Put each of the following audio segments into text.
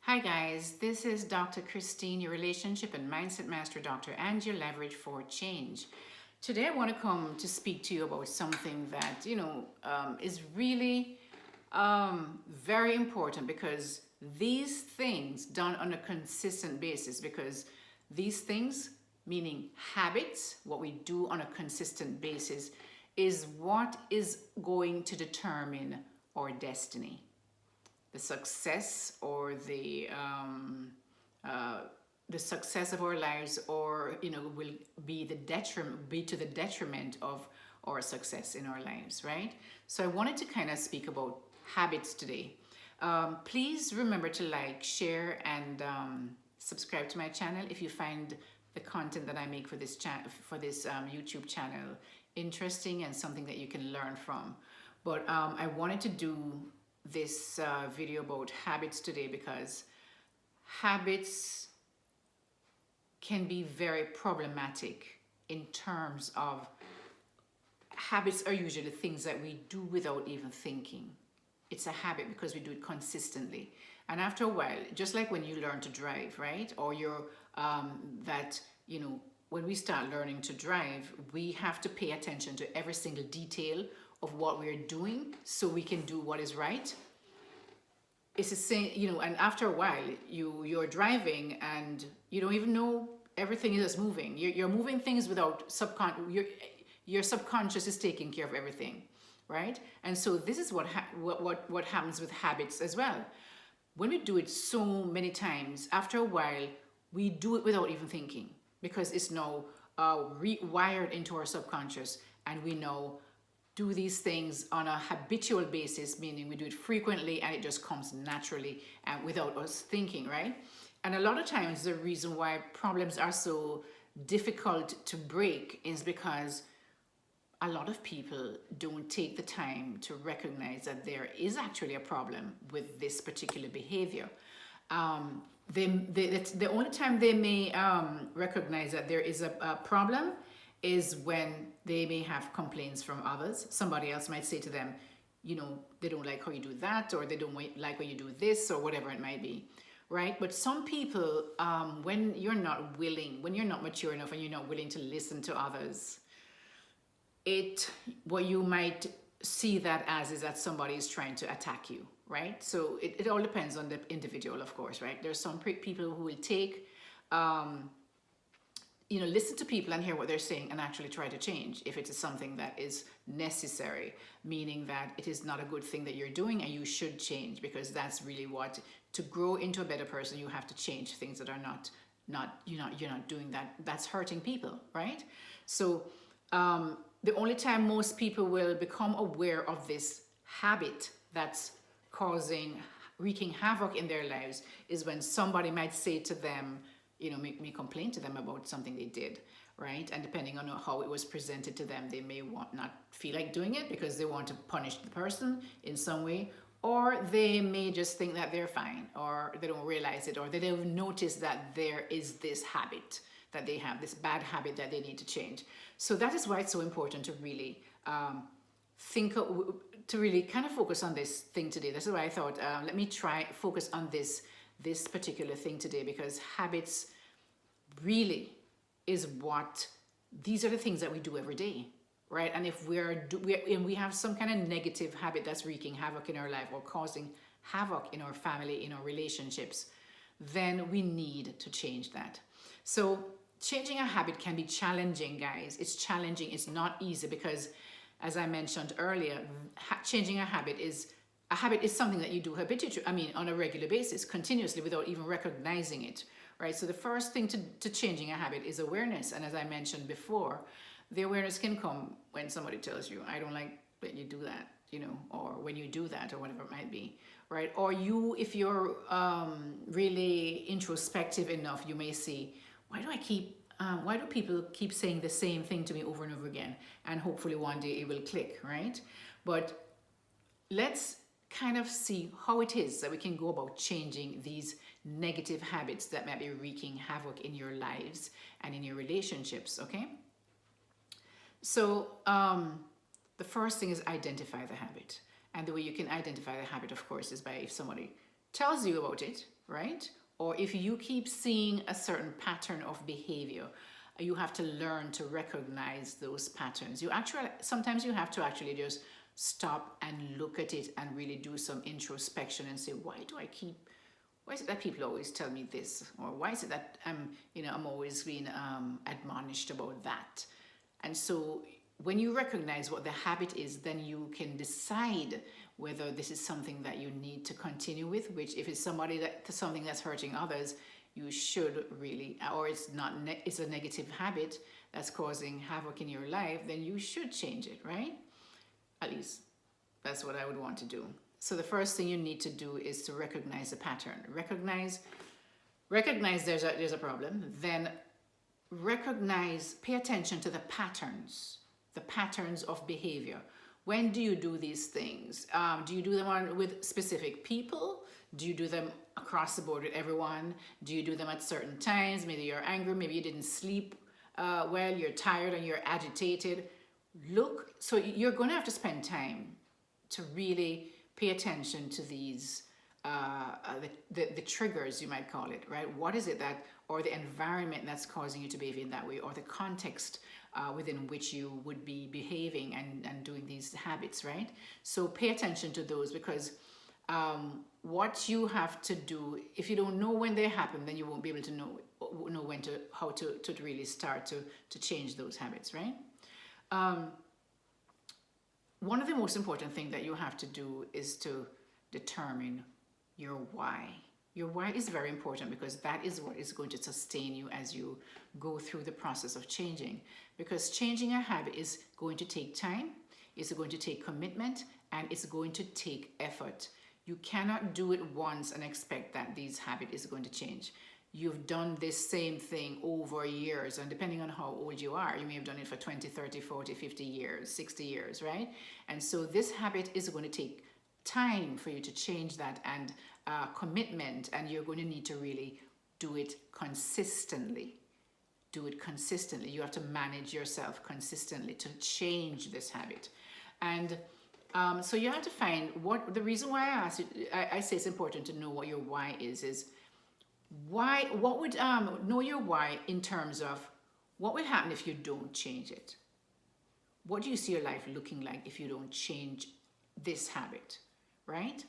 Hi guys, this is Dr. Christine, your relationship and mindset master doctor and your leverage for change. Today I want to come to speak to you about something that, is really very important because these things done on a consistent basis, because these things, meaning habits, what we do on a consistent basis, is what is going to determine our destiny, the success or the success of our lives, or will be to the detriment of our success in our lives, right? So I wanted to kind of speak about habits today. Please remember to like, share, and subscribe to my channel if you find the content that I make for this YouTube channel interesting and something that you can learn from. But I wanted to do this video about habits today because habits can be very problematic. In terms of habits are usually things that we do without even thinking. It's a habit because we do it consistently, and after a while, just like when you learn to drive, right? Or when we start learning to drive, we have to pay attention to every single detail of what we're doing so we can do what is right. It's the same, and after a while you're driving and you don't even know everything is moving. You're moving things without your subconscious is taking care of everything, right? And so this is what happens with habits as well. When we do it so many times, after a while we do it without even thinking, because it's now rewired into our subconscious, and we know do these things on a habitual basis, meaning we do it frequently and it just comes naturally and without us thinking, right? And a lot of times the reason why problems are so difficult to break is because a lot of people don't take the time to recognize that there is actually a problem with this particular behavior. The only time they may recognize that there is a problem is when they may have complaints from others. Somebody else might say to them, they don't like how you do that, or they don't like when you do this, or whatever it might be, right? But some people, when you're not mature enough and you're not willing to listen to others, what you might see that as is that somebody is trying to attack you, right? So it all depends on the individual, of course, right? There's some people who will take listen to people and hear what they're saying and actually try to change if it is something that is necessary, meaning that it is not a good thing that you're doing and you should change, because that's really what, to grow into a better person, you have to change things that are you're not doing that. That's hurting people, right? So the only time most people will become aware of this habit that's wreaking havoc in their lives is when somebody might say to them, make me complain to them about something they did, right? And depending on how it was presented to them, they may not feel like doing it because they want to punish the person in some way, or they may just think that they're fine, or they don't realize it, or they don't notice that there is this habit that they have, this bad habit that they need to change. So that is why it's so important to really to really kind of focus on this thing today. That's why I thought, let me try focus on this particular thing today, because habits really is these are the things that we do every day, right? And if we have some kind of negative habit that's wreaking havoc in our life or causing havoc in our family, in our relationships, then we need to change that. So changing a habit can be challenging, guys. It's challenging. It's not easy because, as I mentioned earlier, changing a habit is something that you do on a regular basis, continuously, without even recognizing it, right? So the first thing to changing a habit is awareness. And as I mentioned before, the awareness can come when somebody tells you, I don't like that you do that, or when you do that, or whatever it might be, right? Or if you're really introspective enough, you may see, why do people keep saying the same thing to me over and over again? And hopefully one day it will click, right? But let's kind of see how it is that we can go about changing these negative habits that might be wreaking havoc in your lives and in your relationships, okay? So the first thing is identify the habit. And the way you can identify the habit, of course, is by if somebody tells you about it, right? Or if you keep seeing a certain pattern of behavior, you have to learn to recognize those patterns. You actually, sometimes you have to actually just stop and look at it and really do some introspection and say, why is it that people always tell me this? Or why is it that I'm always being admonished about that? And so when you recognize what the habit is, then you can decide whether this is something that you need to continue with, which if it's something that's hurting others, you should really, or it's a negative habit that's causing havoc in your life, then you should change it, right? At least that's what I would want to do. So the first thing you need to do is to recognize the pattern. Recognize there's a problem. Then pay attention to the patterns of behavior. When do you do these things? Do you do them with specific people? Do you do them across the board with everyone? Do you do them at certain times? Maybe you're angry, maybe you didn't sleep well, you're tired and you're agitated. So you're going to have to spend time to really pay attention to these, the triggers, you might call it, right? What is it or the environment that's causing you to behave in that way, or the context within which you would be behaving and doing these habits, right? So pay attention to those, because what you have to do, if you don't know when they happen, then you won't be able to know how to really start to change those habits, right? One of the most important things that you have to do is to determine your why. Your why is very important, because that is what is going to sustain you as you go through the process of changing. Because changing a habit is going to take time, it's going to take commitment, and it's going to take effort. You cannot do it once and expect that this habit is going to change. You've done this same thing over years, and depending on how old you are, you may have done it for 20, 30, 40, 50 years, 60 years, right? And so this habit is going to take time for you to change that, and commitment, and you're going to need to really do it consistently. Do it consistently. You have to manage yourself consistently to change this habit. And so you have to find the reason why I say it's important to know what your why is what would know your why in terms of what will happen if you don't change it. What do you see your life looking like if you don't change this habit, right?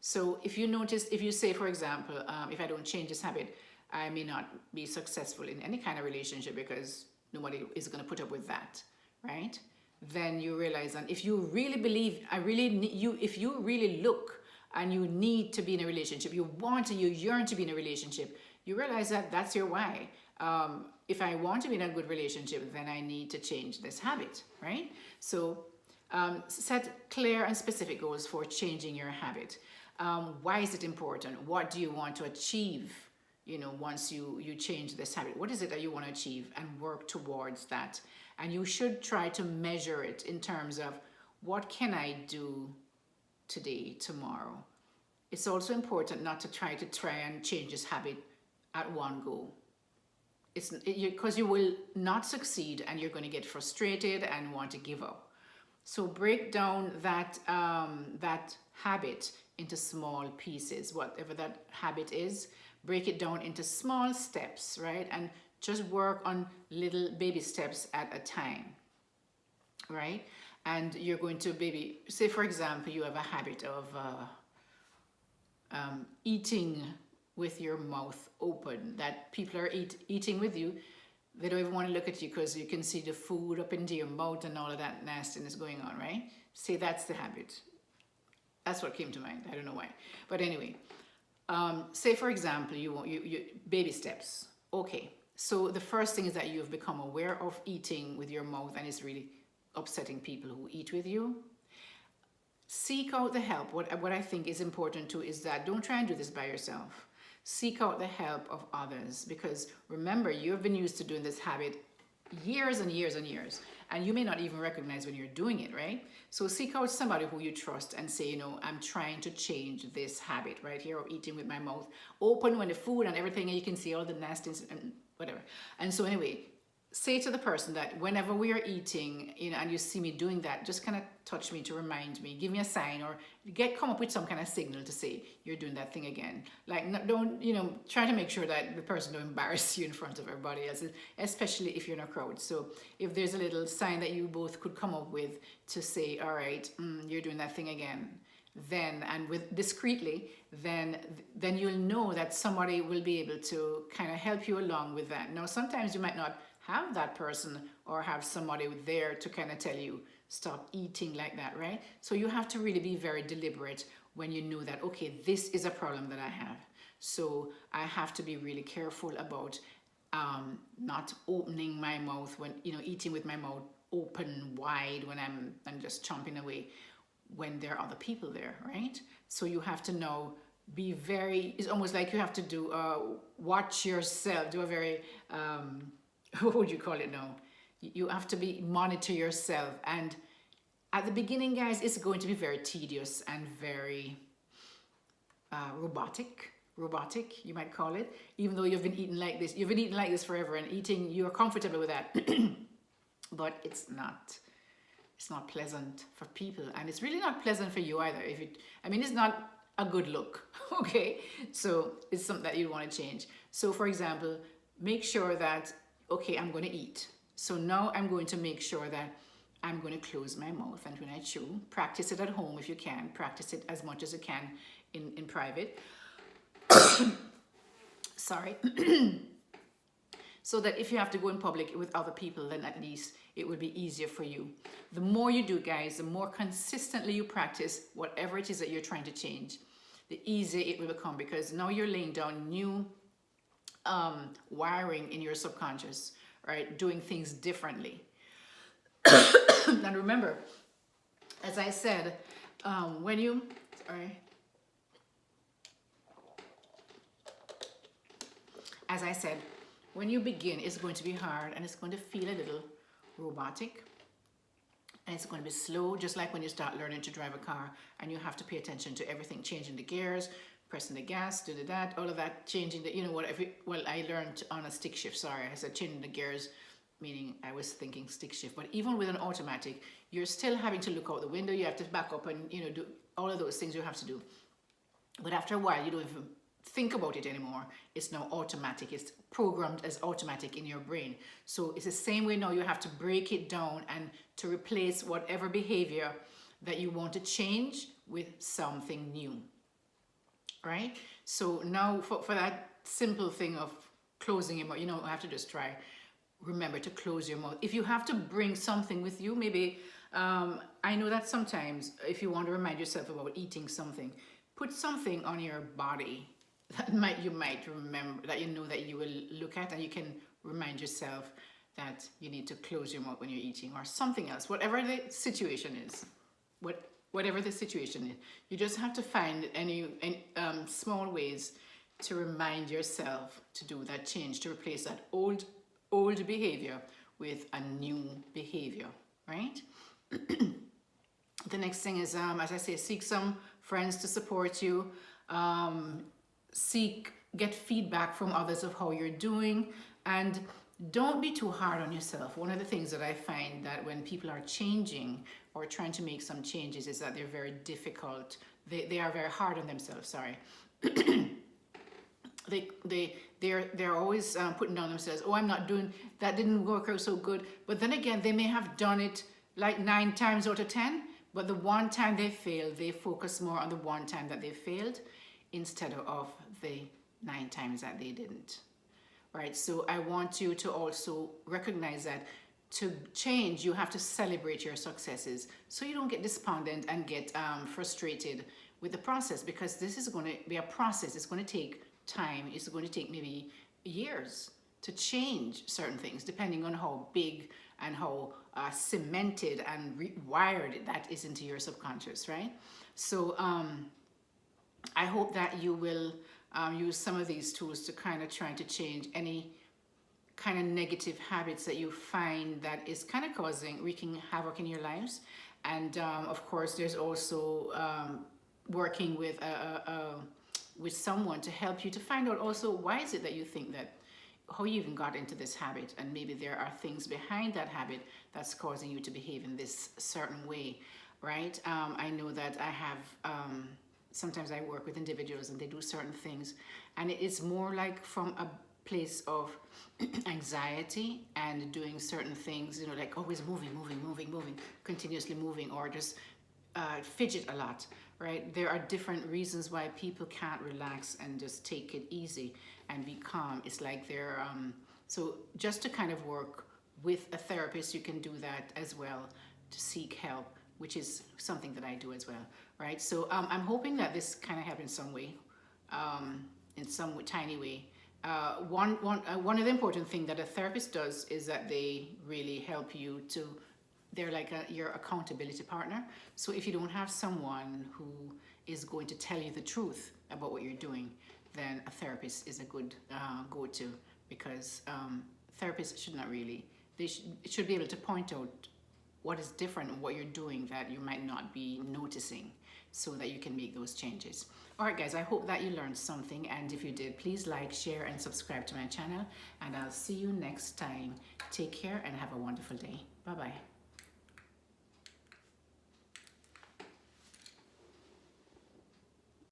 So if you say, for example, if I don't change this habit, I may not be successful in any kind of relationship because nobody is going to put up with that, right? Then you realize that if you really believe, if you really look and you need to be in a relationship, you yearn to be in a relationship, you realize that that's your why. If I want to be in a good relationship, then I need to change this habit, right? So set clear and specific goals for changing your habit. Why is it important? What do you want to achieve, once you change this habit? What is it that you want to achieve, and work towards that? And you should try to measure it in terms of, what can I do today, tomorrow? It's also important not to try and change this habit at one go. Because you will not succeed, and you're going to get frustrated and want to give up. So break down that habit into small pieces. Whatever that habit is, break it down into small steps, right? And just work on little baby steps at a time, right? And you're going to say, for example, you have a habit of eating with your mouth open, that people are eating with you. They don't even want to look at you because you can see the food up into your mouth and all of that nastiness going on, right? Say that's the habit. That's what came to mind. I don't know why. But anyway, say, for example, you baby steps. Okay, so the first thing is that you've become aware of eating with your mouth, and it's really upsetting people who eat with you. Seek out the help. What I think is important too is that don't try and do this by yourself. Seek out the help of others, because remember, you've been used to doing this habit years and years and years, and you may not even recognize when you're doing it, right? So seek out somebody who you trust and say, I'm trying to change this habit right here of eating with my mouth open when the food and everything, and you can see all the nastiness and whatever. And so anyway, say to the person that whenever we are eating, and you see me doing that, just kind of touch me to remind me, give me a sign, or come up with some kind of signal to say you're doing that thing again. Like, don't, try to make sure that the person don't embarrass you in front of everybody else, especially if you're in a crowd. So if there's a little sign that you both could come up with to say, all right, you're doing that thing again, then, and with discreetly, then you'll know that somebody will be able to kind of help you along with that. Now, sometimes you might not have that person or have somebody there to kind of tell you stop eating like that, right? So you have to really be very deliberate when you know that, okay, this is a problem that I have. So I have to be really careful about not opening my mouth when, eating with my mouth open wide when I'm just chomping away when there are other people there, right? So you have to know, it's almost like you have to do, watch yourself, do a very, what would you call it now? You have to monitor yourself. And at the beginning, guys, it's going to be very tedious and very robotic, you might call it, even though you've been eating like this forever, and you're comfortable with that. But it's not pleasant for people, and it's really not pleasant for you either. It's not a good look. Okay, so it's something that you want to change. So for example, make sure that, okay, I'm going to eat. So now I'm going to make sure that I'm going to close my mouth, and when I chew, practice it at home if you can. Practice it as much as you can in private. Sorry. So that if you have to go in public with other people, then at least it would be easier for you. The more you do, guys, the more consistently you practice whatever it is that you're trying to change, the easier it will become, because now you're laying down new wiring in your subconscious, right? Doing things differently. And remember, as I said, when you begin, it's going to be hard, and it's going to feel a little robotic, and it's going to be slow, just like when you start learning to drive a car and you have to pay attention to everything, changing the gears, pressing the gas, doing that, all of that, changing the, I learned on a stick shift, sorry, I said changing the gears, meaning I was thinking stick shift, but even with an automatic, you're still having to look out the window, you have to back up and, do all of those things you have to do. But after a while, you don't even think about it anymore. It's now automatic. It's programmed as automatic in your brain. So it's the same way now. You have to break it down and to replace whatever behavior that you want to change with something new, right? So now for that simple thing of closing your mouth, I have to just remember to close your mouth. If you have to bring something with you, maybe, I know that sometimes if you want to remind yourself about eating something, put something on your body that you might remember, that that you will look at, and you can remind yourself that you need to close your mouth when you're eating, or something else, whatever the situation is. Whatever the situation is, you just have to find any small ways to remind yourself to do that change, to replace that old behavior with a new behavior, right? The next thing is, as I say, seek some friends to support you. Get feedback from others of how you're doing, and don't be too hard on yourself. One of the things that I find that when people are changing or trying to make some changes is that they're very difficult. They are very hard on themselves, sorry. They're always putting down themselves. Oh, I'm not doing, that didn't work out so good. But then again, they may have done it like 9 times out of 10, but the one time they failed, they focus more on the one time that they failed instead of the 9 times that they didn't, right? So I want you to also recognize that to change, you have to celebrate your successes, so you don't get despondent and get frustrated with the process, because this is going to be a process. It's going to take time. It's going to take maybe years to change certain things, depending on how big and how cemented and rewired that is into your subconscious, right? So I hope that you will use some of these tools to kind of try to change any kind of negative habits that you find that is kind of wreaking havoc in your lives. And of course, there's also working with someone to help you to find out also, why is it that you think that how you even got into this habit, and maybe there are things behind that habit that's causing you to behave in this certain way, right? I know that I have, sometimes I work with individuals and they do certain things, and it's more like from a place of anxiety and doing certain things, you know, like always moving, continuously moving, or just fidget a lot, right? There are different reasons why people can't relax and just take it easy and be calm. It's like they're, so just to kind of work with a therapist, you can do that as well, to seek help, which is something that I do as well, right? So I'm hoping that this kind of helped in some way, in some tiny way. One of the important things that a therapist does is that they really help you to, they're like your accountability partner. So if you don't have someone who is going to tell you the truth about what you're doing, then a therapist is a good go-to, because therapists should not really, they should be able to point out what is different in what you're doing that you might not be noticing, so that you can make those changes. All right, guys, I hope that you learned something, and if you did, please like, share, and subscribe to my channel, and I'll see you next time. Take care and have a wonderful day. Bye-bye.